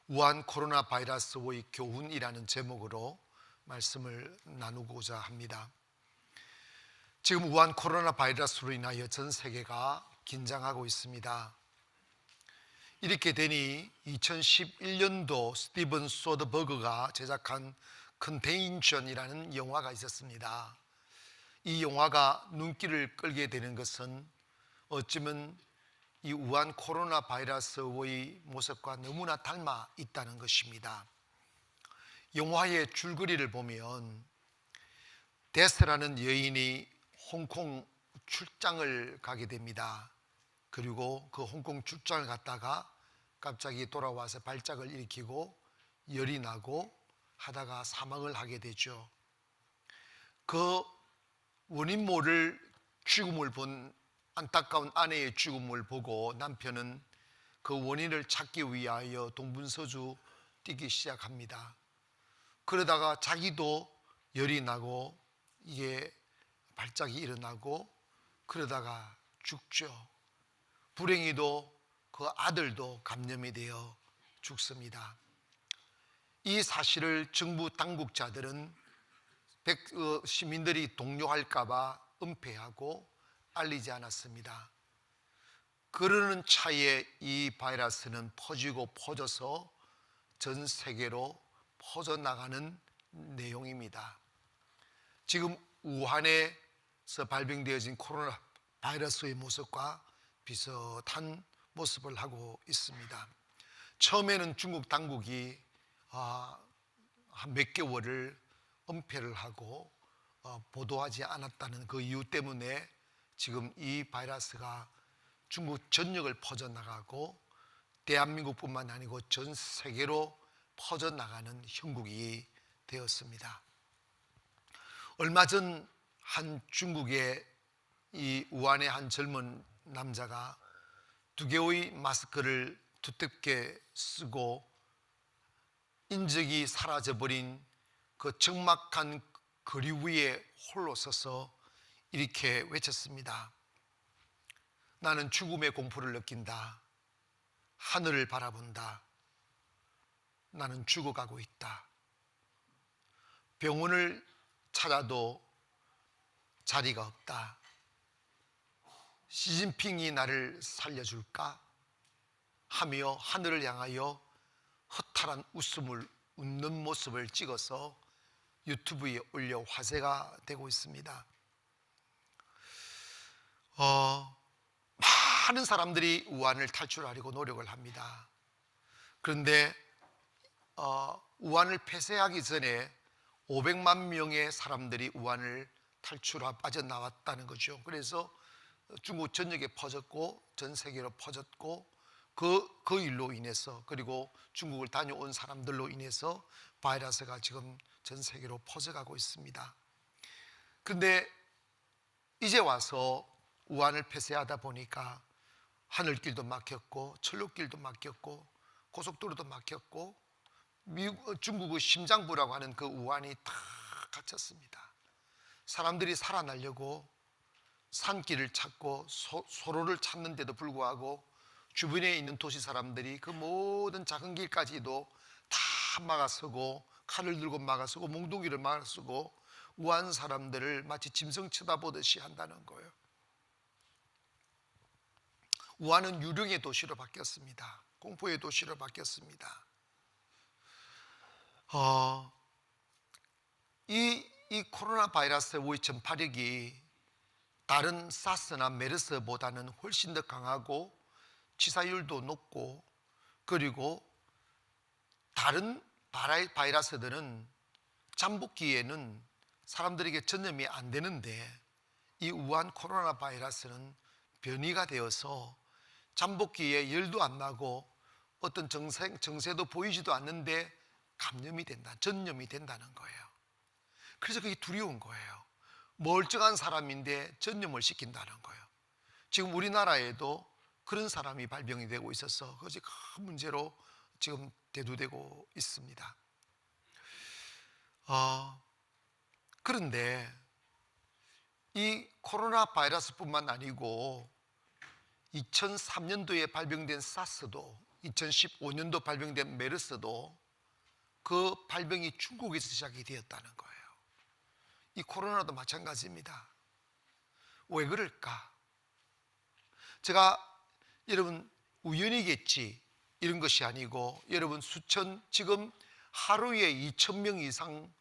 우한 코로나 바이러스의 교훈이라는 제목으로 말씀을 나누고자 합니다. 지금 우한 코로나 바이러스로 인하여 전 세계가 긴장하고 있습니다. 이렇게 되니 2011년도 스티븐 소더버그가 제작한 컨테인션이라는 영화가 있었습니다. 이 영화가 눈길을 끌게 되는 것은 어쩌면 이 우한 코로나 바이러스의 모습과 너무나 닮아 있다는 것입니다. 영화의 줄거리를 보면 데스라는 여인이 홍콩 출장을 가게 됩니다. 그리고 그 홍콩 출장을 갔다가 갑자기 돌아와서 발작을 일으키고 열이 나고 하다가 사망을 하게 되죠. 그 원인 모를 죽음을 본 안타까운 아내의 죽음을 보고 남편은 그 원인을 찾기 위하여 동분서주 뛰기 시작합니다. 그러다가 자기도 열이 나고 이게 발작이 일어나고 그러다가 죽죠. 불행히도 그 아들도 감염이 되어 죽습니다. 이 사실을 정부 당국자들은 시민들이 동요할까 봐 은폐하고 알리지 않았습니다. 그러는 차에 이 바이러스는 퍼지고 퍼져서 전 세계로 퍼져나가는 내용입니다. 지금 우한에서 발병되어진 코로나 바이러스의 모습과 비슷한 모습을 하고 있습니다. 처음에는 중국 당국이 한 몇 개월을 은폐를 하고 보도하지 않았다는 그 이유 때문에 지금 이 바이러스가 중국 전역을 퍼져나가고 대한민국뿐만 아니고 전 세계로 퍼져나가는 형국이 되었습니다. 얼마 전 한 중국의 이 우한의 한 젊은 남자가 2개의 마스크를 두텁게 쓰고 인적이 사라져버린 그 적막한 거리 위에 홀로 서서 이렇게 외쳤습니다. 나는 죽음의 공포를 느낀다. 하늘을 바라본다. 나는 죽어가고 있다. 병원을 찾아도 자리가 없다. 시진핑이 나를 살려줄까? 하며 하늘을 향하여 허탈한 웃음을 웃는 모습을 찍어서 유튜브에 올려 화제가 되고 있습니다. 많은 사람들이 우한을 탈출하려고 노력을 합니다. 그런데 우한을 폐쇄하기 전에 500만 명의 사람들이 우한을 탈출하고 빠져나왔다는 거죠. 그래서 중국 전역에 퍼졌고 전 세계로 퍼졌고 그 일로 인해서 그리고 중국을 다녀온 사람들로 인해서 바이러스가 지금 전 세계로 퍼져가고 있습니다. 그런데 이제 와서 우한을 폐쇄하다 보니까 하늘길도 막혔고 철로길도 막혔고 고속도로도 막혔고 중국의 심장부라고 하는 그 우한이 다 갇혔습니다. 사람들이 살아나려고 산길을 찾고 소로를 찾는데도 불구하고 주변에 있는 도시 사람들이 그 모든 작은 길까지도 다 막아서고 칼을 들고 막아서고 몽둥이를 막아서고 우한 사람들을 마치 짐승 쳐다보듯이 한다는 거예요. 우한은 유령의 도시로 바뀌었습니다. 공포의 도시로 바뀌었습니다. 이 코로나 바이러스의 전파력이 다른 사스나 메르스보다는 훨씬 더 강하고 치사율도 높고 그리고 다른 바이러스들은 잠복기에는 사람들에게 전염이 안 되는데 이 우한 코로나 바이러스는 변이가 되어서 잠복기에 열도 안 나고 어떤 증세도 보이지도 않는데 감염이 된다, 전염이 된다는 거예요. 그래서 그게 두려운 거예요. 멀쩡한 사람인데 전염을 시킨다는 거예요. 지금 우리나라에도 그런 사람이 발병이 되고 있어서 그것이 큰 문제로 지금 대두되고 있습니다. 그런데 이 코로나 바이러스뿐만 아니고 2003년도에 발병된 사스도 2015년도 발병된 메르스도 그 발병이 중국에서 시작이 되었다는 거예요. 이 코로나도 마찬가지입니다. 왜 그럴까? 제가 여러분 우연이겠지 이런 것이 아니고, 여러분 지금 하루에 2,000명 이상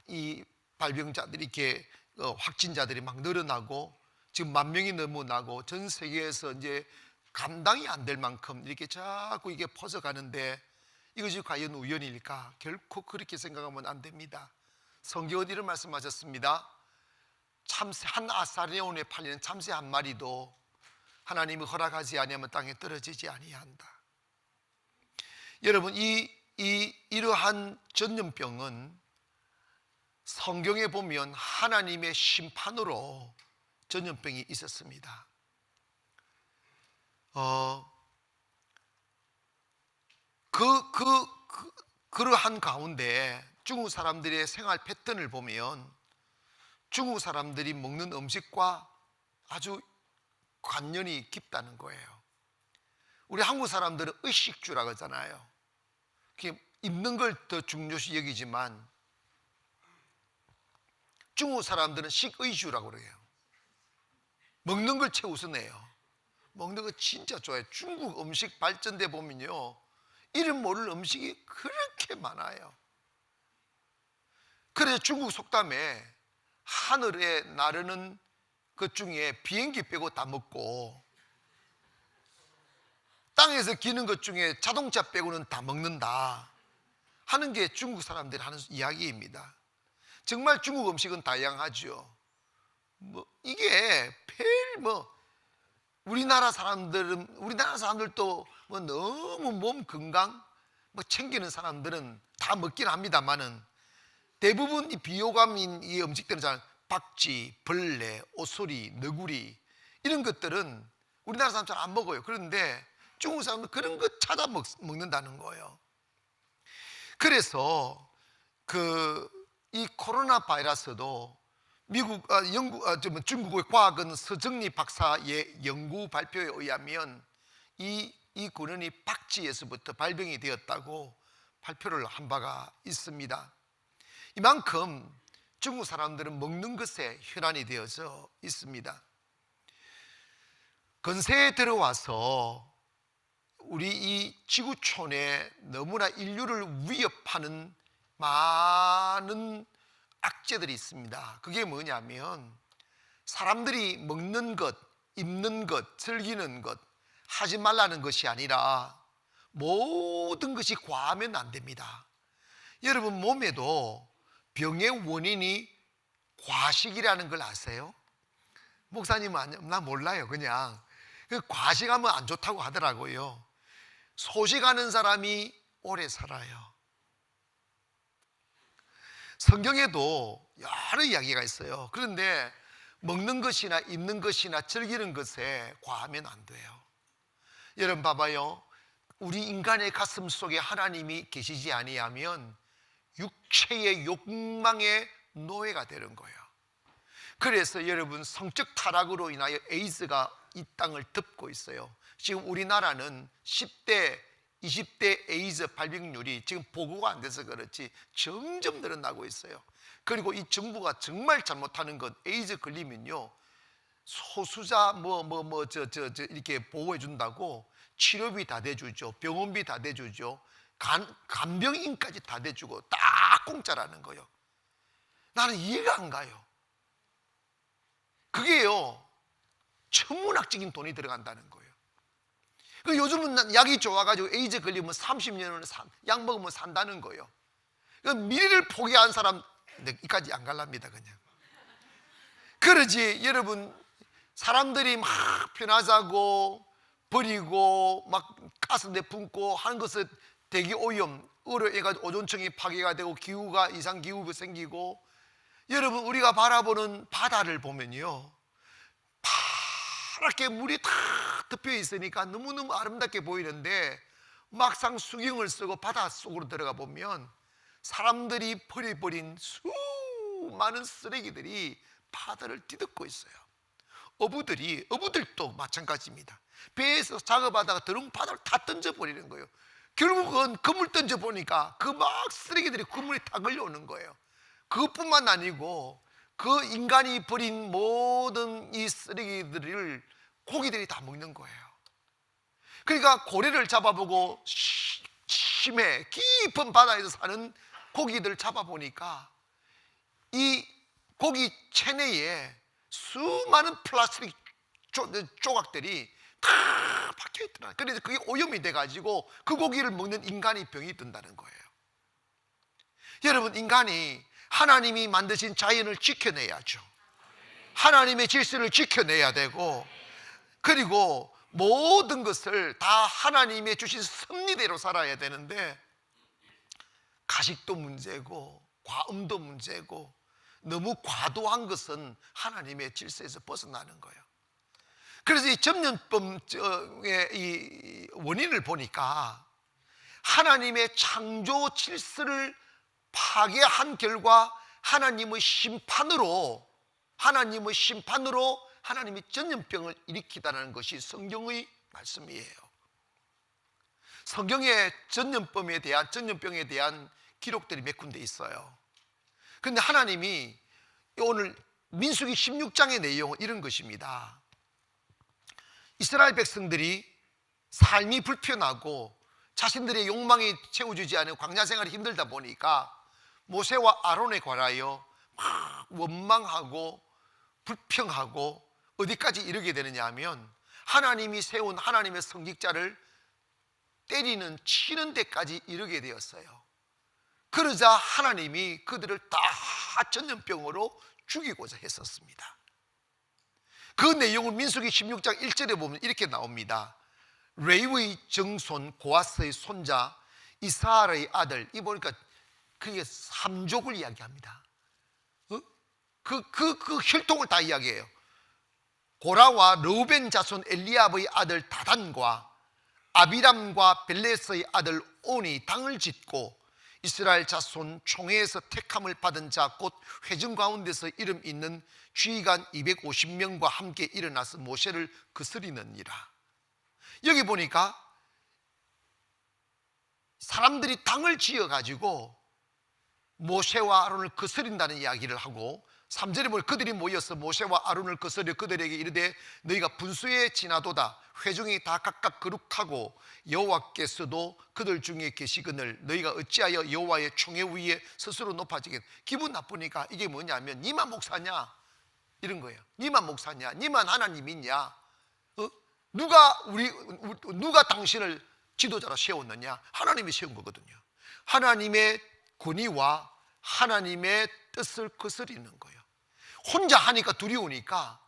이 발병자들이 이렇게 확진자들이 막 늘어나고, 지금 10,000명이 넘어나고, 전 세계에서 이제 감당이 안 될 만큼 이렇게 자꾸 이게 퍼져가는데, 이것이 과연 우연일까? 결코 그렇게 생각하면 안 됩니다. 성경은 이런 말씀하셨습니다. 참새 한 아사리온에 팔리는 참새 한 마리도 하나님이 허락하지 아니하면 땅에 떨어지지 아니한다. 여러분 이러한 전염병은 성경에 보면 하나님의 심판으로 전염병이 있었습니다. 그러한 가운데 중국 사람들의 생활 패턴을 보면 중국 사람들이 먹는 음식과 아주 관련이 깊다는 거예요. 우리 한국 사람들은 의식주라고 하잖아요. 입는 걸 더 중요시 여기지만 중국 사람들은 식의주라고 그래요. 먹는 걸 최우선해요. 먹는 거 진짜 좋아해요. 중국 음식 발전돼 보면요, 이름 모를 음식이 그렇게 많아요. 그래서 중국 속담에 하늘에 나르는 것 중에 비행기 빼고 다 먹고, 땅에서 기는 것 중에 자동차 빼고는 다 먹는다 하는 게 중국 사람들이 하는 이야기입니다. 정말 중국 음식은 다양하죠. 이게 우리나라 사람들도 너무 몸 건강 챙기는 사람들은 다 먹긴 합니다만은, 대부분 이 비호감인 이 음식들은 잘 박쥐, 벌레, 오소리, 너구리 이런 것들은 우리나라 사람 잘 안 먹어요. 그런데 중국 사람들 그런 거 찾아 먹는다는 거예요. 그래서 이 코로나 바이러스도 중국의 과학은 서정리 박사의 연구 발표에 의하면 이 균이 박쥐에서부터 발병이 되었다고 발표를 한 바가 있습니다. 이만큼 중국 사람들은 먹는 것에 혈안이 되어져 있습니다. 근세에 들어와서 우리 이 지구촌에 너무나 인류를 위협하는 많은 악재들이 있습니다. 그게 뭐냐면, 사람들이 먹는 것, 입는 것, 즐기는 것, 하지 말라는 것이 아니라 모든 것이 과하면 안 됩니다. 여러분 몸에도 병의 원인이 과식이라는 걸 아세요? 목사님은 나 몰라요. 그냥 과식하면 안 좋다고 하더라고요. 소식하는 사람이 오래 살아요. 성경에도 여러 이야기가 있어요. 그런데 먹는 것이나 입는 것이나 즐기는 것에 과하면 안 돼요. 여러분 봐봐요. 우리 인간의 가슴 속에 하나님이 계시지 아니하면 육체의 욕망의 노예가 되는 거예요. 그래서 여러분 성적 타락으로 인하여 에이즈가 이 땅을 덮고 있어요. 지금 우리나라는 10대 20대 에이즈 발병률이 지금 보고가 안 돼서 그렇지 점점 늘어나고 있어요. 그리고 이 정부가 정말 잘못하는 것, 에이즈 걸리면요 소수자 이렇게 보호해 준다고 치료비 다 대주죠, 병원비 다 대주죠, 간병인까지 다 대주고 다 공짜라는 거예요. 나는 이해가 안 가요. 그게요 천문학적인 돈이 들어간다는 거예요. 요즘은 약이 좋아가지고 에이즈 걸리면 30년을 약 먹으면 산다는 거예요. 미래를 포기한 사람 이까지 안 갈랍니다. 그냥 그러지. 여러분 사람들이 막 편하자고 버리고 막 가스 내뿜고 하는 것을 대기오염으로 해가지고 오존층이 파괴가 되고 이상기후가 생기고, 여러분 우리가 바라보는 바다를 보면요 파랗게 물이 다 덮여 있으니까 너무너무 아름답게 보이는데, 막상 수경을 쓰고 바닷속으로 들어가 보면 사람들이 버려버린 수많은 쓰레기들이 바다를 뒤덮고 있어요. 어부들도 마찬가지입니다. 배에서 작업하다가 들어온 바다를 다 던져버리는 거예요. 결국은 그물 던져보니까 그 막 쓰레기들이 그물에 다 걸려오는 거예요. 그것뿐만 아니고 그 인간이 버린 모든 이 쓰레기들을 고기들이 다 먹는 거예요. 그러니까 고래를 잡아보고 심해 깊은 바다에서 사는 고기들을 잡아보니까 이 고기 체내에 수많은 플라스틱 조각들이 다 박혀 있더라. 그래서 그게 오염이 돼가지고 그 고기를 먹는 인간이 병이 든다는 거예요. 여러분, 인간이 하나님이 만드신 자연을 지켜내야죠. 하나님의 질서를 지켜내야 되고, 그리고 모든 것을 다 하나님의 주신 섭리대로 살아야 되는데, 가식도 문제고 과음도 문제고 너무 과도한 것은 하나님의 질서에서 벗어나는 거예요. 그래서 이 전염병의 이 원인을 보니까 하나님의 창조 질서를 파괴한 결과 하나님의 심판으로 하나님이 전염병을 일으키다는 것이 성경의 말씀이에요. 성경에 전염병에 대한 기록들이 몇 군데 있어요. 그런데 하나님이 오늘 민수기 16장의 내용은 이런 것입니다. 이스라엘 백성들이 삶이 불편하고 자신들의 욕망이 채워주지 않은 광야 생활이 힘들다 보니까 모세와 아론에 관하여 막 원망하고 불평하고 어디까지 이르게 되느냐 하면 하나님이 세운 하나님의 성직자를 때리는 치는 데까지 이르게 되었어요. 그러자 하나님이 그들을 다 전염병으로 죽이고자 했었습니다. 그 내용을 민수기 16장 1절에 보면 이렇게 나옵니다. 레위의 정손 고아스의 손자 이스하르의 아들, 이 보니까 그게 삼족을 이야기합니다. 그 혈통을 다 이야기해요. 고라와 르우벤 자손 엘리압의 아들 다단과 아비람과 벨레스의 아들 온이 당을 짓고 이스라엘 자손 총회에서 택함을 받은 자 곧 회중 가운데서 이름 있는 주의관 250명과 함께 일어나서 모세를 거스리느니라. 여기 보니까 사람들이 당을 지어가지고 모세와 아론을 거스린다는 이야기를 하고, 3절에 보면 그들이 모여서 모세와 아론을 거스려 그들에게 이르되 너희가 분수에 지나도다. 회중이 다 각각 거룩하고 여호와께서도 그들 중에 계시거늘 너희가 어찌하여 여호와의 총회 위에 스스로 높아지겠. 기분 나쁘니까 이게 뭐냐면 니만 목사냐 이런 거예요. 니만 목사냐, 니만 하나님 믿냐, 누가 당신을 지도자로 세웠느냐? 하나님이 세운 거거든요. 하나님의 권위와 하나님의 뜻을 거스리는 거예요. 혼자 하니까 두려우니까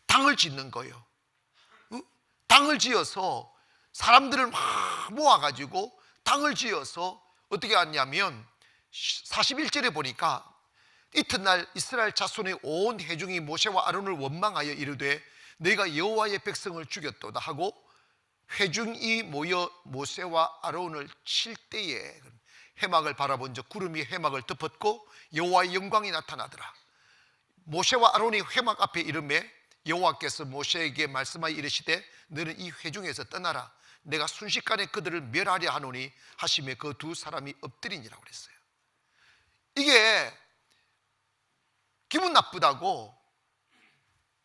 당을 짓는 거예요. 당을 지어서 사람들을 막 모아가지고 당을 지어서 어떻게 하냐면 41절에 보니까 이튿날 이스라엘 자손의 온 회중이 모세와 아론을 원망하여 이르되 너희가 여호와의 백성을 죽였도다 하고 회중이 모여 모세와 아론을 칠 때에 해막을 바라본 적 구름이 해막을 덮었고 여호와의 영광이 나타나더라. 모세와 아론이 해막 앞에 이르매 여호와께서 모세에게 말씀하여 이르시되 너는 이 회중에서 떠나라. 내가 순식간에 그들을 멸하려 하노니 하시며 그 두 사람이 엎드리니라고 그랬어요. 이게 기분 나쁘다고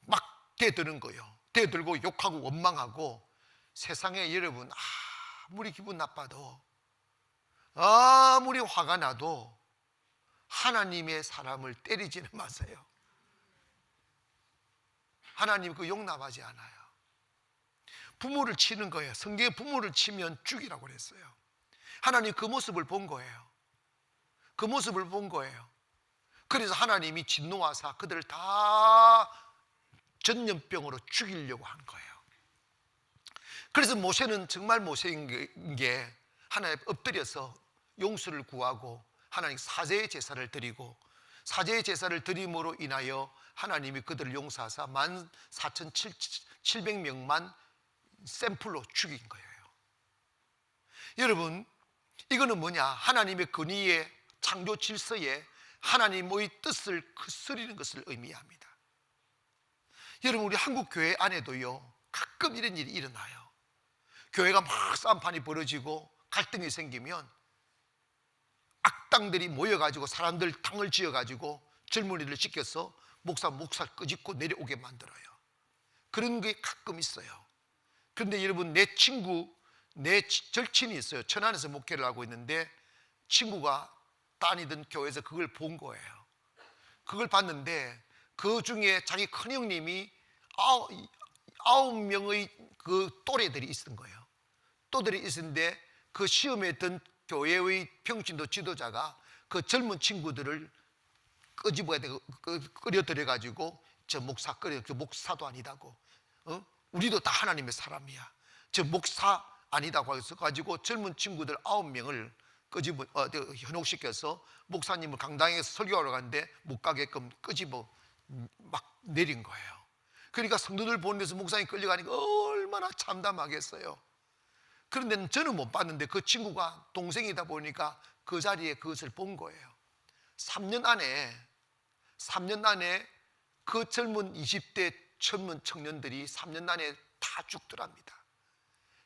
막 대드는 거예요. 대들고 욕하고 원망하고. 세상에 여러분 아무리 기분 나빠도 아무리 화가 나도 하나님의 사람을 때리지는 마세요. 하나님 그 용납하지 않아요. 부모를 치는 거예요. 성경에 부모를 치면 죽이라고 그랬어요. 하나님 그 모습을 본 거예요. 그 모습을 본 거예요. 그래서 하나님이 진노하사 그들을 다 전염병으로 죽이려고 한 거예요. 그래서 모세는 정말 모세인 게 하나님 엎드려서 용서를 구하고 하나님 사죄의 제사를 드리고, 사죄의 제사를 드림으로 인하여 하나님이 그들을 용서하사 14,700명만 샘플로 죽인 거예요. 여러분, 이거는 뭐냐? 하나님의 권위의 창조 질서에 하나님의 뜻을 거스리는 것을 의미합니다. 여러분, 우리 한국 교회 안에도요 가끔 이런 일이 일어나요. 교회가 막 싸움판이 벌어지고 갈등이 생기면 악당들이 모여가지고 사람들 당을 지어가지고 젊은이들 시켜서 목사 끄집고 내려오게 만들어요. 그런 게 가끔 있어요. 그런데 여러분, 내 절친이 있어요. 천안에서 목회를 하고 있는데 친구가 다니던 교회에서 그걸 본 거예요. 그걸 봤는데 그 중에 자기 큰형님이 9명의 그 또래들이 있은 거예요. 또들이 있었는데 그 시험에 든 교회의 평신도 지도자가 그 젊은 친구들을 끄집어야 되고 끌어들여 가지고 저 목사 그 목사도 아니다고, 우리도 다 하나님의 사람이야, 저 목사 아니다고 해서 가지고 젊은 친구들 9명을 끄집어 현혹시켜서 목사님을 강당에서 설교하러 갔는데 못 가게끔 끄집어 막 내린 거예요. 그러니까 성도들 보는 데서 목사님 끌려가니까 얼마나 참담하겠어요. 그런데 저는 못 봤는데 그 친구가 동생이다 보니까 그 자리에 그것을 본 거예요. 3년 안에 그 젊은 20대 젊은 청년들이 3년 안에 다 죽더랍니다.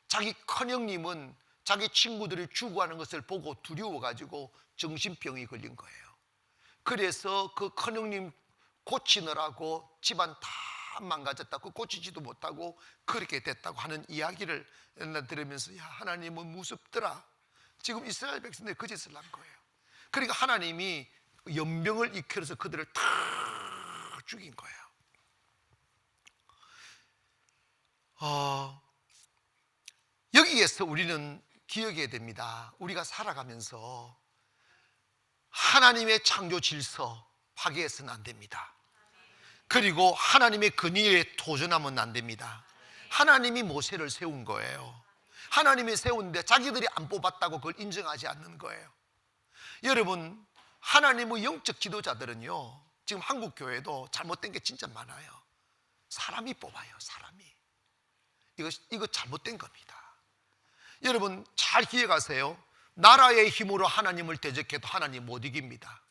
자기 큰형님은 자기 친구들이 죽어가는 것을 보고 두려워가지고 정신병이 걸린 거예요. 그래서 그 큰형님 고치느라고 집안 다 망가졌다고, 고치지도 못하고 그렇게 됐다고 하는 이야기를 들으면서, 야, 하나님은 무섭더라. 지금 이스라엘 백성들이 그 짓을 한 거예요. 그러니까 하나님이 연병을 일으켜서 그들을 다 죽인 거예요. 여기에서 우리는 기억해야 됩니다. 우리가 살아가면서 하나님의 창조 질서 파괴해서는 안 됩니다. 그리고 하나님의 근위에 도전하면 안 됩니다. 하나님이 모세를 세운 거예요. 하나님이 세운데 자기들이 안 뽑았다고 그걸 인정하지 않는 거예요. 여러분, 하나님의 영적 지도자들은요, 지금 한국 교회도 잘못된 게 진짜 많아요. 사람이 뽑아요. 사람이. 이거 잘못된 겁니다. 여러분, 잘 기억하세요. 나라의 힘으로 하나님을 대적해도 하나님 못 이깁니다.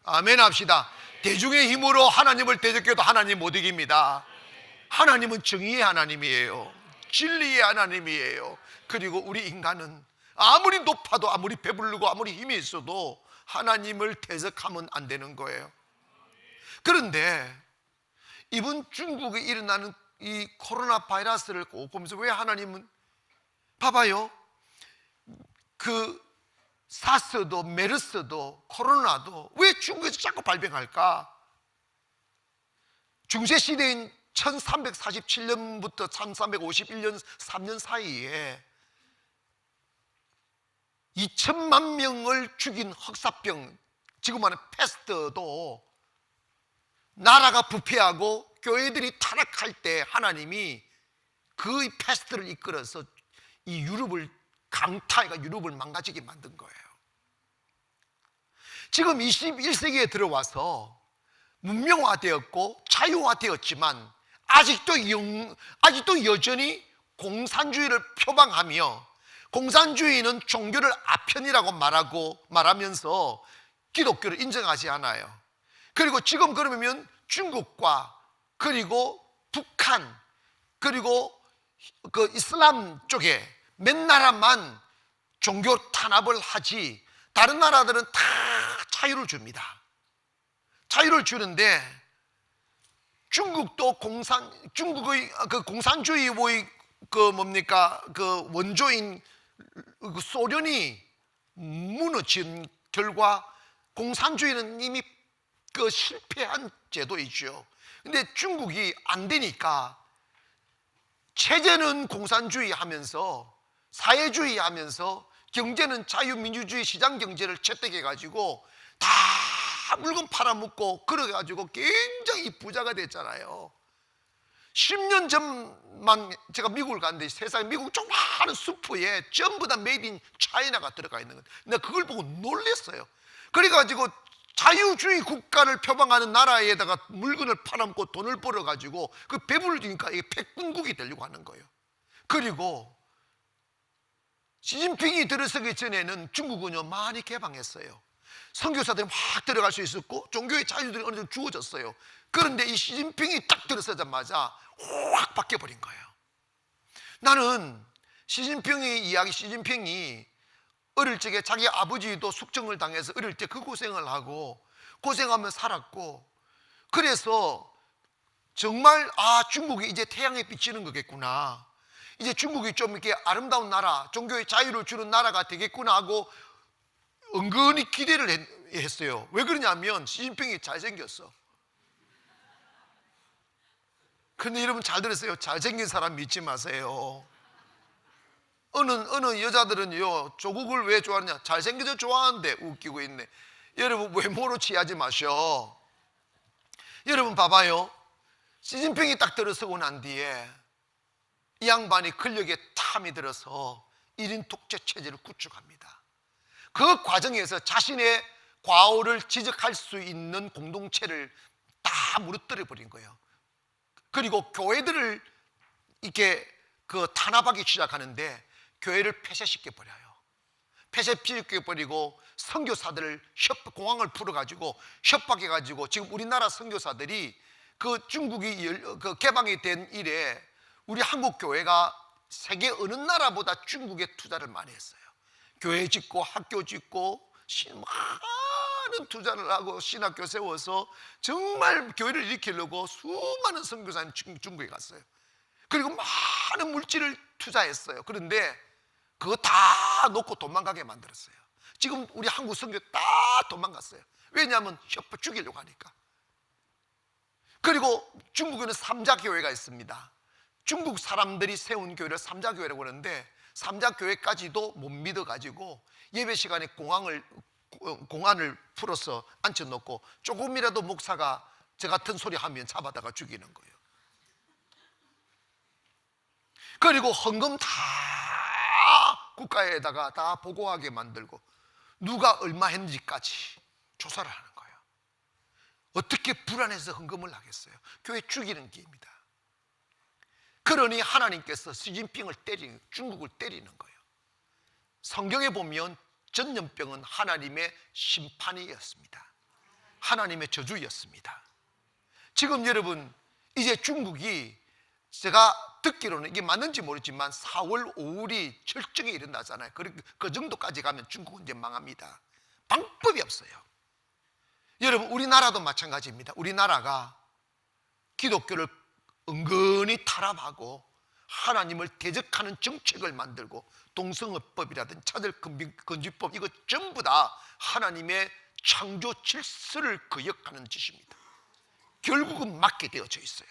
아멘 합시다. 대중의 힘으로 하나님을 대적해도 하나님 못 이깁니다. 하나님은 정의의 하나님이에요. 진리의 하나님이에요. 그리고 우리 인간은 아무리 높아도, 아무리 배부르고, 아무리 힘이 있어도 하나님을 대적하면 안 되는 거예요. 그런데 이번 중국에 일어나는 이 코로나 바이러스를 꼭 보면서 왜 하나님은, 봐봐요, 그 사스도 메르스도 코로나도 왜 중국에서 자꾸 발병할까? 중세시대인 1347년부터 1351년 3년 사이에 2천만 명을 죽인 흑사병, 지금 말하는 패스트도 나라가 부패하고 교회들이 타락할 때 하나님이 그 패스트를 이끌어서 이 유럽을 강타해가 유럽을 망가지게 만든 거예요. 지금 21세기에 들어와서 문명화되었고 자유화되었지만 아직도 여전히 공산주의를 표방하며, 공산주의는 종교를 아편이라고 말하면서 기독교를 인정하지 않아요. 그리고 지금 그러면 중국과 그리고 북한 그리고 그 이슬람 쪽에 몇 나라만 종교 탄압을 하지 다른 나라들은 다 자유를 줍니다. 자유를 주는데 중국도 중국의 그 공산주의의 그 원조인 그 소련이 무너진 결과 공산주의는 이미 그 실패한 제도이죠. 근데 중국이 안 되니까 체제는 공산주의 하면서, 사회주의 하면서, 경제는 자유민주주의 시장 경제를 채택해 가지고 다 물건 팔아먹고 그래가지고 굉장히 부자가 됐잖아요. 10년 전만 제가 미국을 갔는데 세상에 미국 조그마한 수프에 전부 다 메이드 인 차이나가 들어가 있는 거예요. 내가 그걸 보고 놀랐어요. 그래가지고 자유주의 국가를 표방하는 나라에다가 물건을 팔아먹고 돈을 벌어가지고 그 배부르니까 이게 패권국이 되려고 하는 거예요. 그리고 시진핑이 들어서기 전에는 중국은요 많이 개방했어요. 선교사들이 막 들어갈 수 있었고 종교의 자유들이 어느 정도 주어졌어요. 그런데 이 시진핑이 딱 들어서자마자 확 바뀌어버린 거예요. 나는 시진핑이 어릴 적에 자기 아버지도 숙청을 당해서 어릴 때 그 고생을 하고 고생하며 살았고, 그래서 정말 중국이 이제 태양에 비치는 거겠구나, 이제 중국이 좀 이렇게 아름다운 나라, 종교의 자유를 주는 나라가 되겠구나 하고 은근히 기대를 했어요. 왜 그러냐면 시진핑이 잘생겼어. 근데 여러분 잘 들으세요. 잘생긴 사람 믿지 마세요. 어느 여자들은요, 조국을 왜 좋아하느냐, 잘생겨서 좋아하는데 웃기고 있네. 여러분 외모로 취하지 마셔. 여러분 봐봐요. 시진핑이 딱 들어서고 난 뒤에 이 양반이 근력에 탐이 들어서 1인 독재 체제를 구축합니다. 그 과정에서 자신의 과오를 지적할 수 있는 공동체를 다 무너뜨려 버린 거예요. 그리고 교회들을 이렇게 탄압하기 시작하는데 교회를 폐쇄시켜 버려요. 폐쇄시켜 버리고 선교사들을 공항을 풀어가지고 협박해가지고, 지금 우리나라 선교사들이 중국이 개방이 된 이래 우리 한국 교회가 세계 어느 나라보다 중국에 투자를 많이 했어요. 교회 짓고 학교 짓고 많은 투자를 하고 신학교 세워서 정말 교회를 일으키려고 수많은 선교사님 중국에 갔어요. 그리고 많은 물질을 투자했어요. 그런데 그거 다 놓고 도망가게 만들었어요. 지금 우리 한국 선교 다 도망갔어요. 왜냐하면 협박 죽이려고 하니까. 그리고 중국에는 삼자교회가 있습니다. 중국 사람들이 세운 교회를 삼자교회라고 하는데, 삼자교회까지도 못 믿어가지고 예배 시간에 공안을 풀어서 앉혀놓고 조금이라도 목사가 저 같은 소리 하면 잡아다가 죽이는 거예요. 그리고 헌금 다 국가에다가 다 보고하게 만들고 누가 얼마 했는지까지 조사를 하는 거예요. 어떻게 불안해서 헌금을 하겠어요? 교회 죽이는 길입니다. 그러니 하나님께서 시진핑을 중국을 때리는 거예요. 성경에 보면 전염병은 하나님의 심판이었습니다. 하나님의 저주였습니다. 지금 여러분, 이제 중국이, 제가 듣기로는 이게 맞는지 모르지만 4월 5일이 절정에 일어나잖아요. 그 정도까지 가면 중국은 이제 망합니다. 방법이 없어요. 여러분, 우리나라도 마찬가지입니다. 우리나라가 기독교를 은근히 탄압하고 하나님을 대적하는 정책을 만들고 동성애법이라든지 차별금지법, 이거 전부 다 하나님의 창조 질서를 거역하는 짓입니다. 결국은 맞게 되어져 있어요.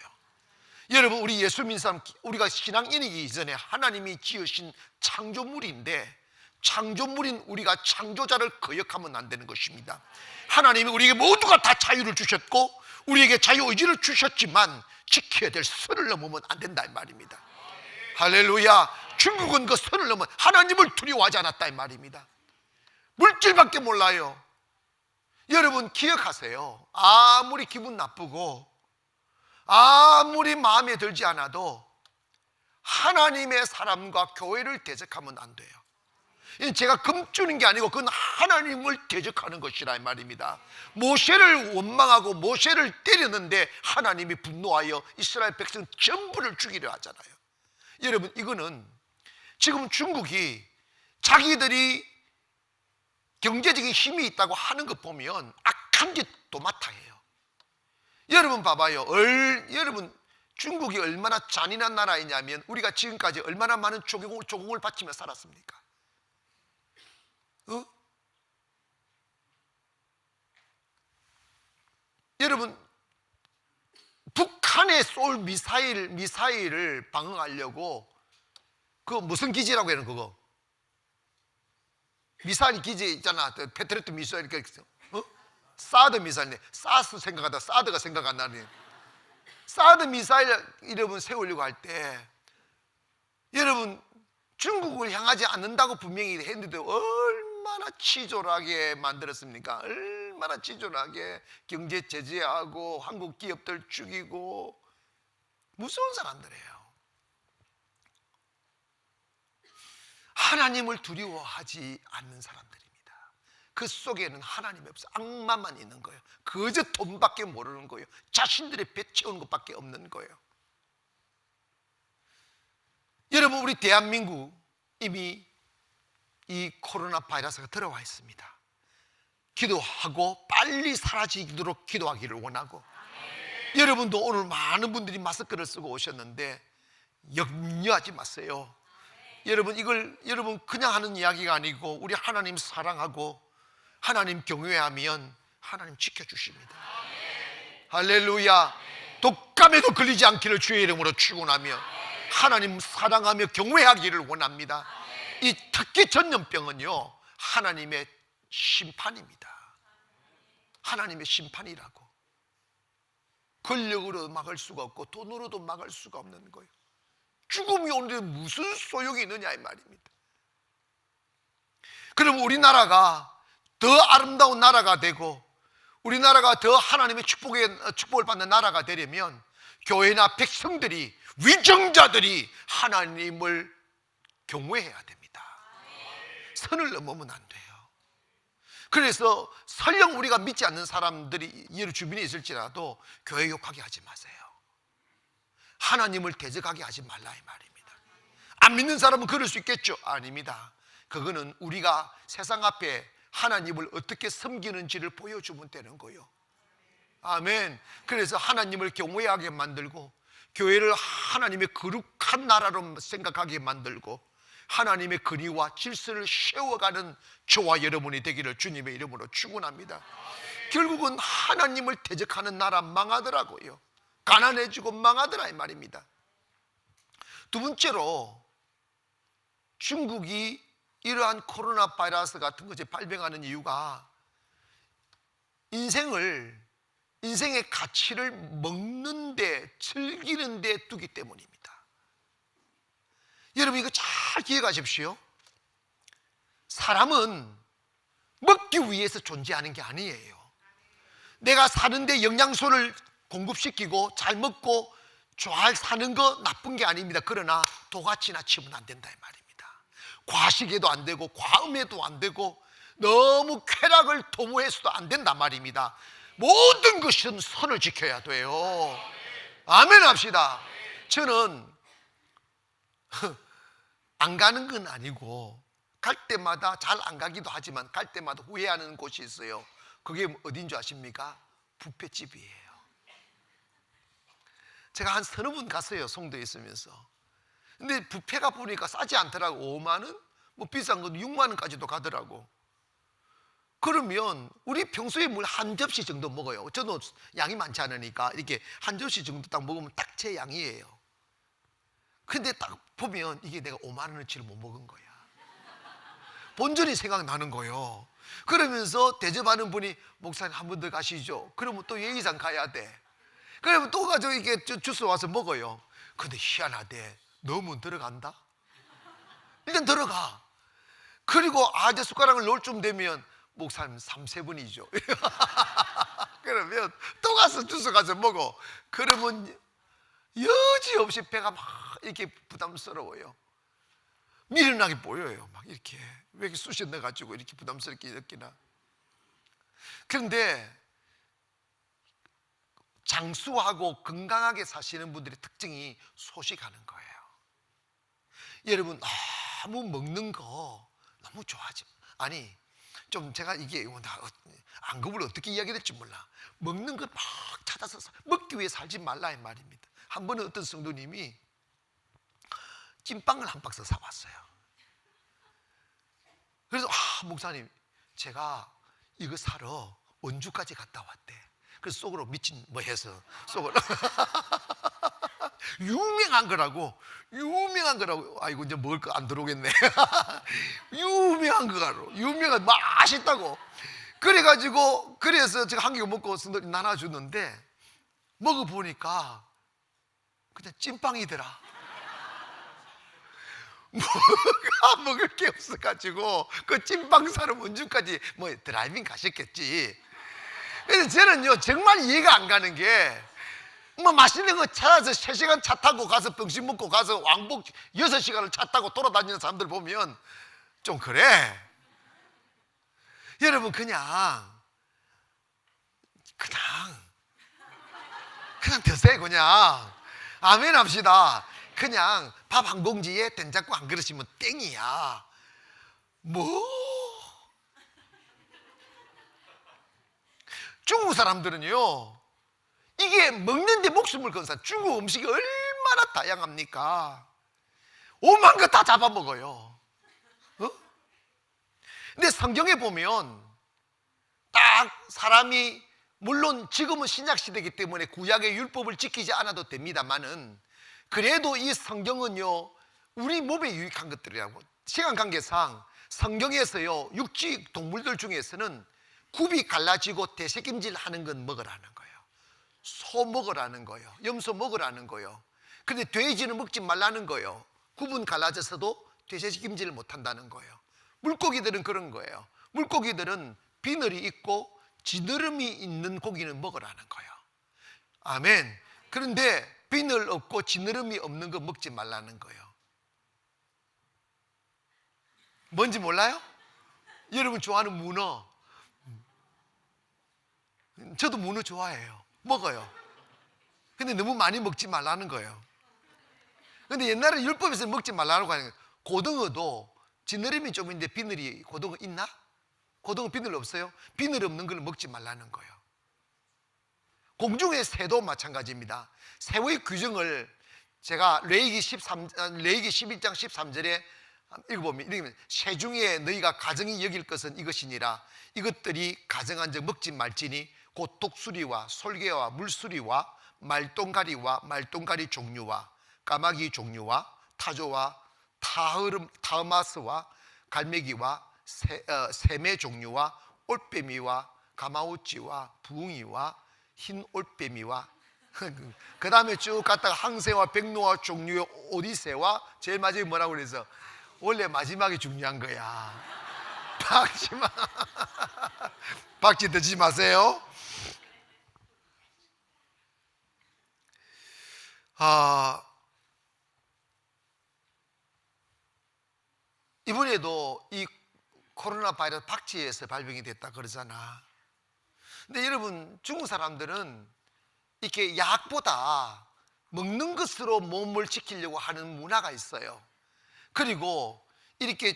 여러분, 우리 예수 믿는 사람, 우리가 신앙인이기 이전에 하나님이 지으신 창조물인데, 창조물인 우리가 창조자를 거역하면 안 되는 것입니다. 하나님이 우리에게 모두가 다 자유를 주셨고 우리에게 자유의지를 주셨지만 지켜야 될 선을 넘으면 안 된다 이 말입니다. 할렐루야. 중국은 그 선을 넘어 하나님을 두려워하지 않았다 이 말입니다. 물질밖에 몰라요. 여러분 기억하세요. 아무리 기분 나쁘고 아무리 마음에 들지 않아도 하나님의 사람과 교회를 대적하면 안 돼요. 제가 금주는 게 아니고 그건 하나님을 대적하는 것이라 이 말입니다. 모세를 원망하고 모세를 때렸는데 하나님이 분노하여 이스라엘 백성 전부를 죽이려 하잖아요. 여러분, 이거는 지금 중국이 자기들이 경제적인 힘이 있다고 하는 것 보면 악한 짓 도맡아해요. 여러분 봐봐요. 여러분, 중국이 얼마나 잔인한 나라이냐면 우리가 지금까지 얼마나 많은 조공을 바치며 살았습니까? 여러분, 북한에 쏠 미사일을 방어하려고 그 무슨 기지라고 해요? 그거 미사일 기지 있잖아. 패트리어트 미사일, 사드 미사일네. 사스 생각하다 사드가 생각 안 나네. 사드 미사일 여러분 세우려고 할 때 여러분 중국을 향하지 않는다고 분명히 했는데 얼마나 치졸하게 만들었습니까? 얼마나 치졸하게 경제 제재하고 한국 기업들 죽이고 무서운 사람들이에요. 하나님을 두려워하지 않는 사람들입니다. 그 속에는 하나님이 없어. 악마만 있는 거예요. 그저 돈밖에 모르는 거예요. 자신들의 배 채우는 것밖에 없는 거예요. 여러분, 우리 대한민국 이미 이 코로나 바이러스가 들어와 있습니다. 기도하고 빨리 사라지도록 기도하기를 원하고, 여러분도 오늘 많은 분들이 마스크를 쓰고 오셨는데 염려하지 마세요. 여러분, 이걸 여러분 그냥 하는 이야기가 아니고 우리 하나님 사랑하고 하나님 경외하면 하나님 지켜주십니다. 할렐루야. 독감에도 걸리지 않기를 주의 이름으로 축원하며 하나님 사랑하며 경외하기를 원합니다. 이 특히 전염병은요, 하나님의 심판입니다. 하나님의 심판이라고. 권력으로 막을 수가 없고 돈으로도 막을 수가 없는 거예요. 죽음이 오는데 무슨 소용이 있느냐 이 말입니다. 그럼 우리나라가 더 아름다운 나라가 되고 우리나라가 더 하나님의 축복을 받는 나라가 되려면 교회나 백성들이, 위정자들이 하나님을 경외해야 됩니다. 선을 넘으면 안 돼요. 그래서 설령 우리가 믿지 않는 사람들이 여러 주변에 있을지라도 교회 욕하게 하지 마세요. 하나님을 대적하게 하지 말라 이 말입니다. 안 믿는 사람은 그럴 수 있겠죠? 아닙니다. 그거는 우리가 세상 앞에 하나님을 어떻게 섬기는지를 보여주면 되는 거예요. 아멘. 그래서 하나님을 경외하게 만들고 교회를 하나님의 거룩한 나라로 생각하게 만들고 하나님의 권위와 질서를 세워가는 저와 여러분이 되기를 주님의 이름으로 축원합니다. 결국은 하나님을 대적하는 나라 망하더라고요. 가난해지고 망하더라 이 말입니다. 두 번째로, 중국이 이러한 코로나 바이러스 같은 것이 발병하는 이유가 인생의 가치를 먹는 데, 즐기는 데 두기 때문입니다. 여러분, 이거 잘 기억하십시오. 사람은 먹기 위해서 존재하는 게 아니에요. 내가 사는데 영양소를 공급시키고 잘 먹고 잘 사는 거 나쁜 게 아닙니다. 그러나 도가치나 치면 안 된다 이 말입니다. 과식에도 안 되고 과음에도 안 되고 너무 쾌락을 도모해서도 안 된단 말입니다. 모든 것은 선을 지켜야 돼요. 아멘 합시다. 저는 안 가는 건 아니고 갈 때마다 잘 안 가기도 하지만 갈 때마다 후회하는 곳이 있어요. 그게 어딘 줄 아십니까? 뷔페집이에요. 제가 한 서너 번 갔어요, 송도에 있으면서. 근데 뷔페가 보니까 싸지 않더라고. 5만 원? 뭐 비싼 건 6만 원까지도 가더라고. 그러면 우리 평소에 물 한 접시 정도 먹어요. 저도 양이 많지 않으니까 이렇게 한 접시 정도 딱 먹으면 딱 제 양이에요. 근데 딱 보면 이게 내가 5만 원어치를 못 먹은 거야. 본전이 생각나는 거예요. 그러면서 대접하는 분이 목사님 한 번 더 가시죠. 그러면 또 예의상 가야 돼. 그러면 또 가지고 이렇게 주스 와서 먹어요. 근데 희한하대. 넣으면 들어간다? 일단 들어가. 그리고 아재 숟가락을 넣을 쯤 되면 목사님 3-4번이죠. 그러면 또 가서 주스 가서 먹어. 그러면 여지없이 배가 막 이렇게 부담스러워요. 미련하게 보여요. 막 이렇게 왜 이렇게 쑤셔 넣어가지고 이렇게 부담스럽게 느끼나. 그런데 장수하고 건강하게 사시는 분들의 특징이 소식하는 거예요. 여러분, 너무 먹는 거 너무 좋아하지. 아니, 좀 제가 이게 안급을 어떻게 이야기될지 몰라. 먹는 거 막 찾아서 먹기 위해 살지 말라 이 말입니다. 한 번은 어떤 성도님이 찐빵을 한 박스 사왔어요. 그래서 목사님, 제가 이거 사러 원주까지 갔다 왔대. 그래서 속으로 미친 뭐 해서 속으로 유명한 거라고. 아이고 이제 먹을 거 안 들어오겠네. 유명한 거라고. 유명한, 맛있다고. 그래가지고 그래서 제가 한 개 먹고 성도님 나눠주는데 먹어보니까 그냥 찐빵이더라. 뭐가 먹을 게 없어가지고 그 찐빵 사러 원주까지 뭐 드라이빙 가셨겠지. 그래서 저는요 정말 이해가 안 가는 게, 뭐 맛있는 거 찾아서 3시간 차 타고 가서 병식 먹고 가서 왕복 6시간을 차 타고 돌아다니는 사람들 보면 좀 그래. 여러분 그냥 드세요. 그냥 아멘 합시다. 그냥 밥 한 공지에 된장국 한 그릇이면 땡이야. 뭐 중국 사람들은요, 이게 먹는데 목숨을 건 사람. 중국 음식이 얼마나 다양합니까? 오만 거 다 잡아먹어요. 근데 성경에 보면 딱 사람이, 물론 지금은 신약시대이기 때문에 구약의 율법을 지키지 않아도 됩니다만은, 그래도 이 성경은요 우리 몸에 유익한 것들이라고. 시간 관계상 성경에서요 육지 동물들 중에서는 굽이 갈라지고 대새김질 하는 건 먹으라는 거예요. 소 먹으라는 거예요. 염소 먹으라는 거예요. 근데 돼지는 먹지 말라는 거예요. 굽은 갈라져서도 되새김질을 못한다는 거예요. 물고기들은 그런 거예요. 물고기들은 비늘이 있고 지느러미 있는 고기는 먹으라는 거예요. 아멘. 그런데 비늘 없고 지느러미 없는 거 먹지 말라는 거예요. 뭔지 몰라요? 여러분 좋아하는 문어, 저도 문어 좋아해요. 먹어요. 근데 너무 많이 먹지 말라는 거예요. 근데 옛날에 율법에서 먹지 말라고 하는 거예요. 고등어도 지느러미 좀 있는데 비늘이, 고등어 있나? 고등어 비늘 없어요? 비늘 없는 걸 먹지 말라는 거예요. 공중의 새도 마찬가지입니다. 새의 규정을 제가 레위기 11장 13절에 읽어보면, 새 중에 너희가 가정이 여길 것은 이것이니라. 이것들이 가정한 적 먹지 말지니 곧 독수리와 솔개와 물수리와 말똥가리와 말똥가리 종류와 까마귀 종류와 타조와 타흐마스와 갈매기와 새매 종류와 올빼미와 가마우치와 부웅이와 흰 올빼미와 그 다음에 쭉 갔다가 항새와 백로와 종류의 오디새와 제일 마지막에 뭐라고 그래서, 원래 마지막이 중요한 거야. 박지 듣지 마세요. 이번에도 이 코로나 바이러스 박쥐에서 발병이 됐다 그러잖아. 근데 여러분, 중국 사람들은 이렇게 약보다 먹는 것으로 몸을 지키려고 하는 문화가 있어요. 그리고 이렇게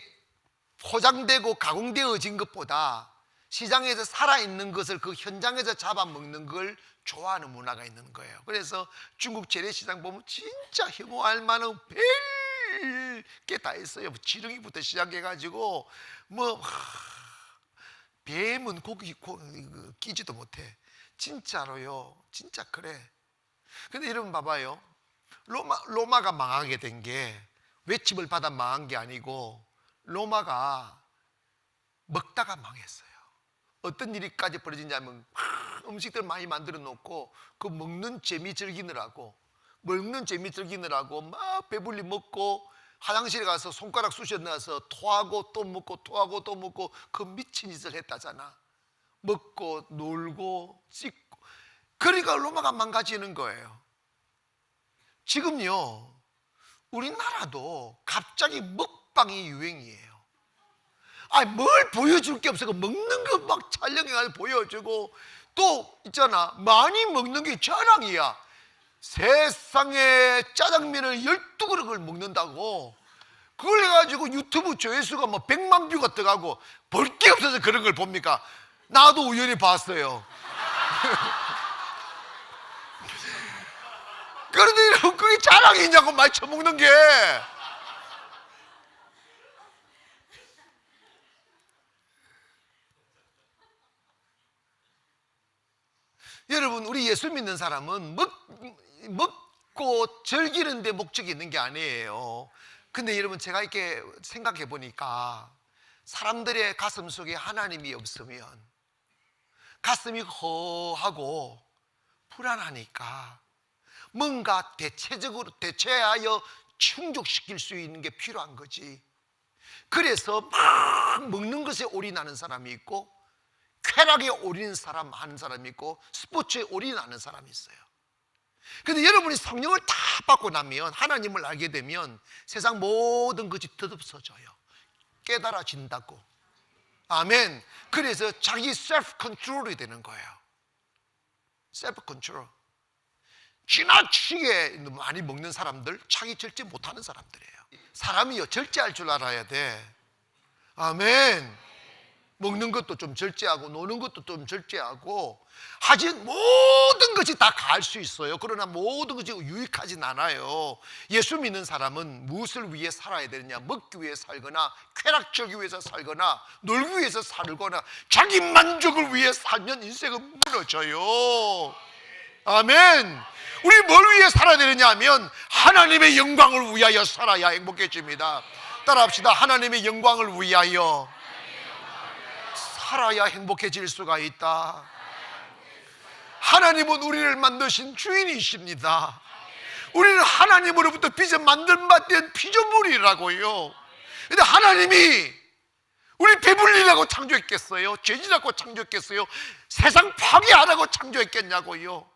포장되고 가공되어진 것보다 시장에서 살아있는 것을 그 현장에서 잡아먹는 걸 좋아하는 문화가 있는 거예요. 그래서 중국 재래시장 보면 진짜 혐오할 만한 별게 다 있어요. 지렁이부터 시작해가지고 뱀은 고기 끼지도 못해. 진짜로요. 진짜 그래. 근데 여러분 봐봐요. 로마가 망하게 된 게 외침을 받아 망한 게 아니고, 로마가 먹다가 망했어요. 어떤 일이까지 벌어지냐면, 음식들 많이 만들어 놓고 그 먹는 재미 즐기느라고 막 배불리 먹고 화장실에 가서 손가락 쑤셔 넣어서 토하고 또 먹고 토하고 또 먹고 그 미친 짓을 했다잖아. 먹고 놀고 씻고. 그러니까 로마가 망가지는 거예요. 지금요 우리나라도 갑자기 먹방이 유행이에요. 뭘 보여줄 게 없어. 먹는 거 막 촬영해가지고 보여주고, 또 있잖아, 많이 먹는 게 자랑이야. 세상에 짜장면을 12그릇을 먹는다고. 그걸 해가지고 유튜브 조회수가 100만 뷰가 떠가고, 볼 게 없어서 그런 걸 봅니까? 나도 우연히 봤어요. 그런데 그게 자랑이냐고, 많이 처먹는 게. 여러분, 우리 예수 믿는 사람은 먹고 즐기는 데 목적이 있는 게 아니에요. 근데 여러분, 제가 이렇게 생각해 보니까 사람들의 가슴 속에 하나님이 없으면 가슴이 허하고 불안하니까 뭔가 대체하여 충족시킬 수 있는 게 필요한 거지. 그래서 막 먹는 것에 올인하는 사람이 있고, 쾌락에 올인하는 사람이 있고, 스포츠에 올인하는 사람이 있어요. 그런데 여러분이 성령을 다 받고 나면, 하나님을 알게 되면 세상 모든 것이 덧없어져요. 깨달아진다고. 아멘. 그래서 자기 셀프 컨트롤이 되는 거예요. 셀프 컨트롤. 지나치게 많이 먹는 사람들, 자기 절제 못하는 사람들이에요. 사람이요, 절제할 줄 알아야 돼. 아멘. 먹는 것도 좀 절제하고 노는 것도 좀 절제하고 하지, 모든 것이 다 가할 수 있어요. 그러나 모든 것이 유익하진 않아요. 예수 믿는 사람은 무엇을 위해 살아야 되느냐? 먹기 위해 살거나 쾌락적이기 위해서 살거나 놀기 위해서 살거나 자기 만족을 위해 살면 인생은 무너져요. 아멘. 우리 뭘 위해 살아야 되느냐 하면 하나님의 영광을 위하여 살아야 행복해집니다. 따라합시다. 하나님의 영광을 위하여 살아야 행복해질 수가 있다. 하나님은 우리를 만드신 주인이십니다. 우리는 하나님으로부터 빚어 만들어진 피조물이라고요. 근데 하나님이 우리 배불리라고 창조했겠어요? 죄지라고 창조했겠어요? 세상 파괴하라고 창조했겠냐고요.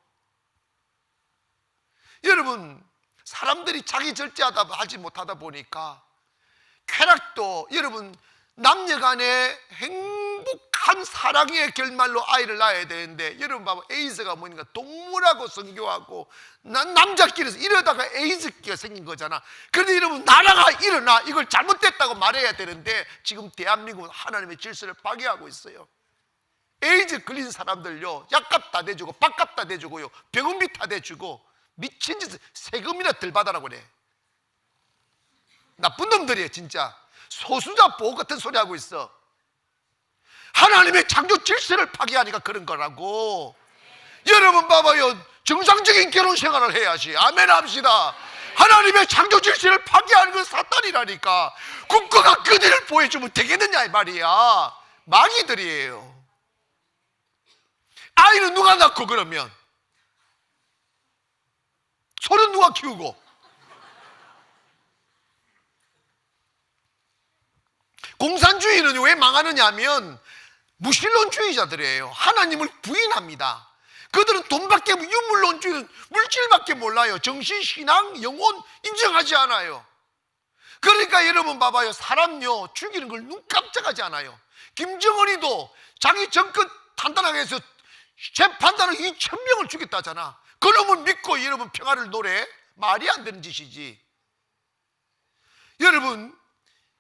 여러분, 사람들이 자기 절제하다 하지 못하다 보니까 쾌락도, 여러분, 남녀간의 행복한 사랑의 결말로 아이를 낳아야 되는데, 여러분 봐봐, 에이즈가 뭐니까 동물하고 성교하고 남자끼리서 이러다가 에이즈가 생긴 거잖아. 그런데 여러분, 나라가 일어나 이걸 잘못됐다고 말해야 되는데 지금 대한민국은 하나님의 질서를 파괴하고 있어요. 에이즈 걸린 사람들요, 약값 다 대주고 밥값 다 대주고요, 병원비 다 대주고 미친 짓을 세금이나 덜 받아라고 그래. 나쁜 놈들이에요. 진짜 소수자 보호 같은 소리 하고 있어. 하나님의 창조 질서를 파괴하니까 그런 거라고. 여러분 봐봐요, 정상적인 결혼 생활을 해야지. 아멘 합시다. 하나님의 창조 질서를 파괴하는 건 사탄이라니까. 국가가 그들을 보여주면 되겠느냐 이 말이야. 마귀들이에요. 아이는 누가 낳고 그러면? 소는 누가 키우고? 공산주의는 왜 망하느냐 하면 무신론주의자들이에요. 하나님을 부인합니다. 그들은 돈밖에, 유물론주의는 물질밖에 몰라요. 정신, 신앙, 영혼 인정하지 않아요. 그러니까 여러분 봐봐요, 사람요 죽이는 걸 눈 깜짝하지 않아요. 김정은이도 자기 정권 탄탄하게 해서 재판단을 2,000명을 죽였다잖아. 그놈을 믿고 여러분 평화를 노래? 말이 안 되는 짓이지. 여러분,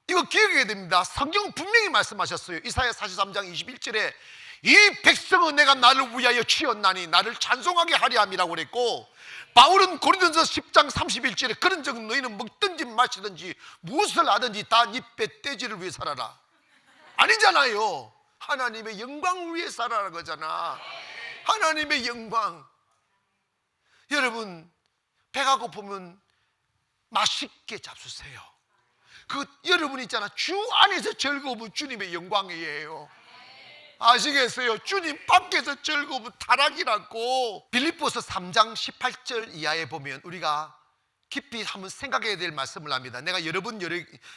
이거 기억해야 됩니다. 성경은 분명히 말씀하셨어요. 이사야 43장 21절에 이 백성은 내가 나를 위하여 치었나니 나를 찬송하게 하려 함이라고 그랬고, 바울은 고린도전서 10장 31절에 그런 적 너희는 먹든지 마시든지 무엇을 하든지 다 네 뱃돼지를 위해 살아라. 아니잖아요. 하나님의 영광을 위해 살아라 거잖아. 하나님의 영광. 여러분, 배가 고프면 맛있게 잡수세요. 그 여러분 있잖아, 주 안에서 즐거움은 주님의 영광이에요. 아시겠어요? 주님 밖에서 즐거움은 타락이라고. 빌립보서 3장 18절 이하에 보면 우리가 깊이 한번 생각해야 될 말씀을 합니다. 내가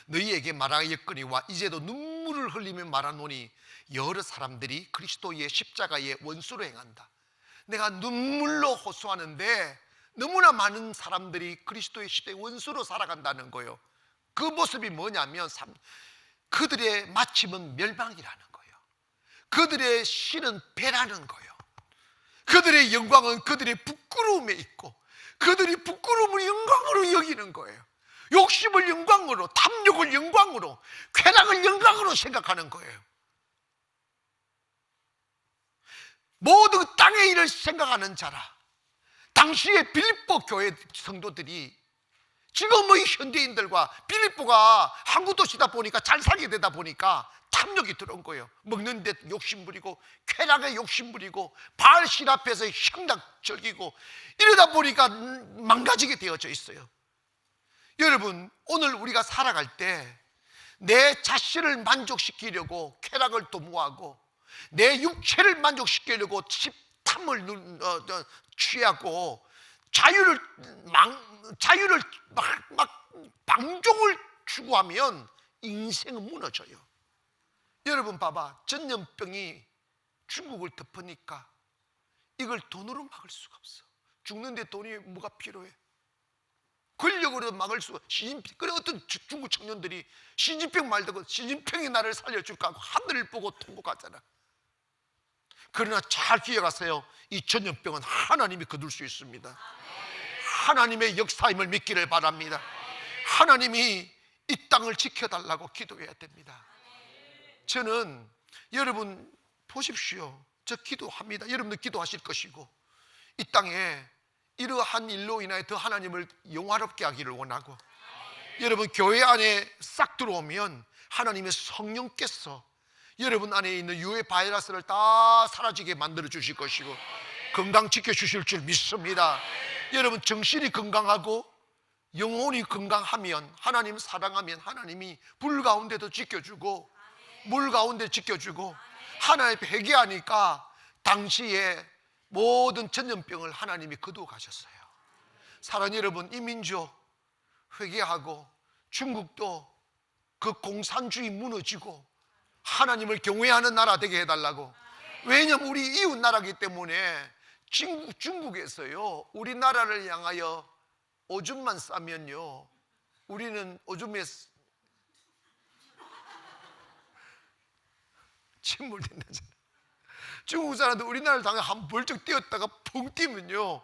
너희에게 말하였거니와 이제도 눈물을 흘리며 말하노니 여러 사람들이 그리스도의 십자가의 원수로 행한다. 내가 눈물로 호소하는데 너무나 많은 사람들이 그리스도의 십자가의 원수로 살아간다는 거예요. 그 모습이 뭐냐면 그들의 마침은 멸망이라는 거예요. 그들의 신은 배라는 거예요. 그들의 영광은 그들의 부끄러움에 있고 그들이 부끄러움을 영광으로 여기는 거예요. 욕심을 영광으로, 탐욕을 영광으로, 쾌락을 영광으로 생각하는 거예요. 모든 땅의 일을 생각하는 자라. 당시에 빌립보 교회 성도들이 지금 뭐 현대인들과, 빌립보가 항구 도시다 보니까 잘 살게 되다 보니까 탐욕이 들어온 거예요. 먹는 데 욕심 부리고 쾌락에 욕심 부리고 바알신 앞에서 향락 즐기고 이러다 보니까 망가지게 되어져 있어요. 여러분, 오늘 우리가 살아갈 때 내 자신을 만족시키려고 쾌락을 도모하고 내 육체를 만족시키려고 탐을 취하고 자유를 막 방종을 추구하면 인생은 무너져요. 여러분 봐봐, 전염병이 중국을 덮으니까 이걸 돈으로 막을 수가 없어. 죽는데 돈이 뭐가 필요해? 권력으로 막을 수, 시진핑, 그래 어떤 중국 청년들이 시진핑 말 듣고 시진핑이 나를 살려줄까 하고 하늘을 보고 통곡하잖아. 그러나 잘 기억하세요. 이 전염병은 하나님이 거둘 수 있습니다. 하나님의 역사임을 믿기를 바랍니다. 하나님이 이 땅을 지켜달라고 기도해야 됩니다. 저는 여러분 보십시오. 저 기도합니다. 여러분도 기도하실 것이고, 이 땅에 이러한 일로 인하여 더 하나님을 영화롭게 하기를 원하고, 여러분 교회 안에 싹 들어오면 하나님의 성령께서 여러분 안에 있는 유해 바이러스를 다 사라지게 만들어 주실 것이고 건강 지켜주실 줄 믿습니다. 여러분 정신이 건강하고 영혼이 건강하면, 하나님 사랑하면 하나님이 불 가운데도 지켜주고 물 가운데 지켜주고, 하나님 회개하니까 당시에 모든 전염병을 하나님이 거두어 가셨어요. 사랑하는 여러분, 이 민족 회개하고 중국도 그 공산주의 무너지고 하나님을 경외하는 나라 되게 해달라고. 왜냐하면 우리 이웃 나라이기 때문에. 중국에서요 우리나라를 향하여 오줌만 싸면요 우리는 오줌에 침몰된다잖아. 중국 사람들 우리나라를 당해 한 벌쩍 뛰었다가 펑 뛰면요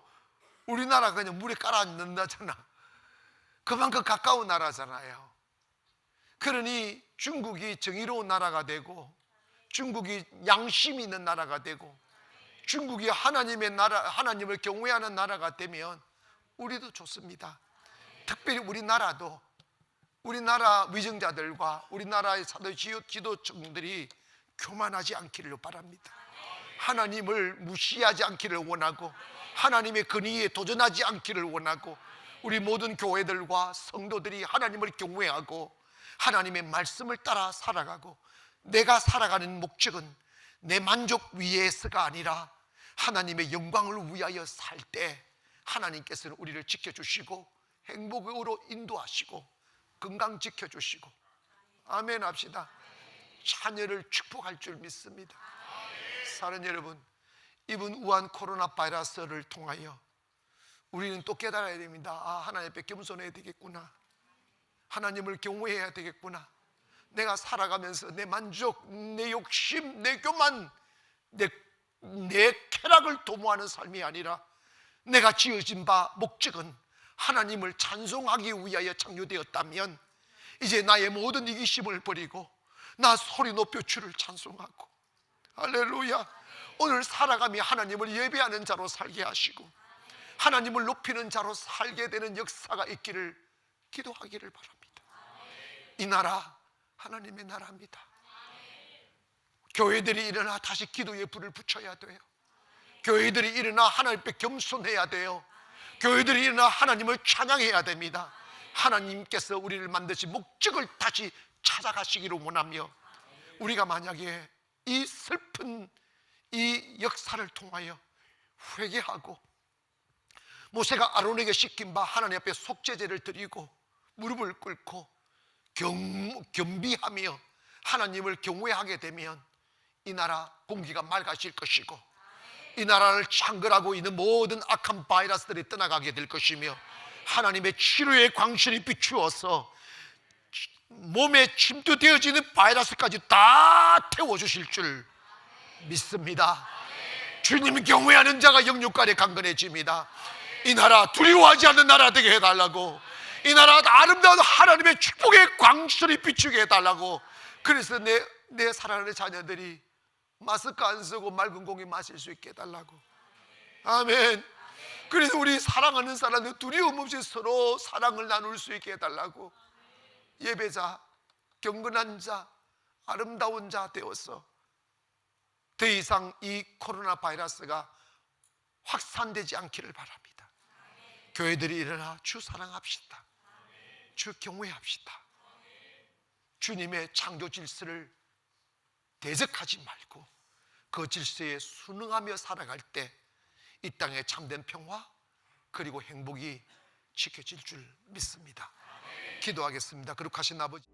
우리나라 그냥 물에 깔아앉는다잖아. 그만큼 가까운 나라잖아요. 그러니 중국이 정의로운 나라가 되고, 중국이 양심 있는 나라가 되고, 중국이 하나님의 나라, 하나님을 경외하는 나라가 되면 우리도 좋습니다. 특별히 우리나라도, 우리나라 위정자들과 우리나라의 사도 지도층들이 교만하지 않기를 바랍니다. 하나님을 무시하지 않기를 원하고, 하나님의 권위에 도전하지 않기를 원하고, 우리 모든 교회들과 성도들이 하나님을 경외하고 하나님의 말씀을 따라 살아가고, 내가 살아가는 목적은 내 만족 위해서가 아니라 하나님의 영광을 위하여 살 때 하나님께서는 우리를 지켜주시고 행복으로 인도하시고 건강 지켜주시고, 아멘 합시다. 자녀를 축복할 줄 믿습니다. 사랑하는 여러분, 이번 우한 코로나 바이러스를 통하여 우리는 또 깨달아야 됩니다. 아, 하나님 앞에 겸손해야 되겠구나. 하나님을 경외해야 되겠구나. 내가 살아가면서 내 만족, 내 욕심, 내 교만, 내 쾌락을 도모하는 삶이 아니라 내가 지어진 바 목적은 하나님을 찬송하기 위하여 창조되었다면 이제 나의 모든 이기심을 버리고 나 소리 높여 주를 찬송하고, 할렐루야. 오늘 살아가며 하나님을 예배하는 자로 살게 하시고 하나님을 높이는 자로 살게 되는 역사가 있기를 기도하기를 바랍니다. 이 나라 하나님의 나라입니다. 교회들이 일어나 다시 기도의 불을 붙여야 돼요. 교회들이 일어나 하나님 앞에 겸손해야 돼요. 교회들이 일어나 하나님을 찬양해야 됩니다. 하나님께서 우리를 만드신 목적을 다시 찾아가시기를 원하며, 우리가 만약에 이 슬픈 이 역사를 통하여 회개하고 모세가 아론에게 시킨 바 하나님 앞에 속죄제를 드리고 무릎을 꿇고 겸비하며 하나님을 경외하게 되면 이 나라 공기가 맑아질 것이고 이 나라를 창궐하고 있는 모든 악한 바이러스들이 떠나가게 될 것이며, 하나님의 치료의 광선이 비추어서 몸에 침투되어지는 바이러스까지 다 태워주실 줄 믿습니다. 주님 경외하는 자가 영육간에 강건해집니다. 이 나라 두려워하지 않는 나라 되게 해달라고, 이 나라 아름다운 하나님의 축복의 광선이 비추게 해달라고. 그래서 내 사랑하는 자녀들이 마스크 안 쓰고 맑은 공기 마실 수 있게 해달라고. 아멘. 그래서 우리 사랑하는 사람들 두려움 없이 서로 사랑을 나눌 수 있게 해달라고. 예배자, 경건한 자, 아름다운 자 되어서 더 이상 이 코로나 바이러스가 확산되지 않기를 바랍니다. 교회들이 일어나 주 사랑합시다. 주 경외합시다. 주님의 창조 질서를 대적하지 말고 그 질서에 순응하며 살아갈 때 이 땅에 참된 평화 그리고 행복이 지켜질 줄 믿습니다. 기도하겠습니다. 거룩하신 아버지,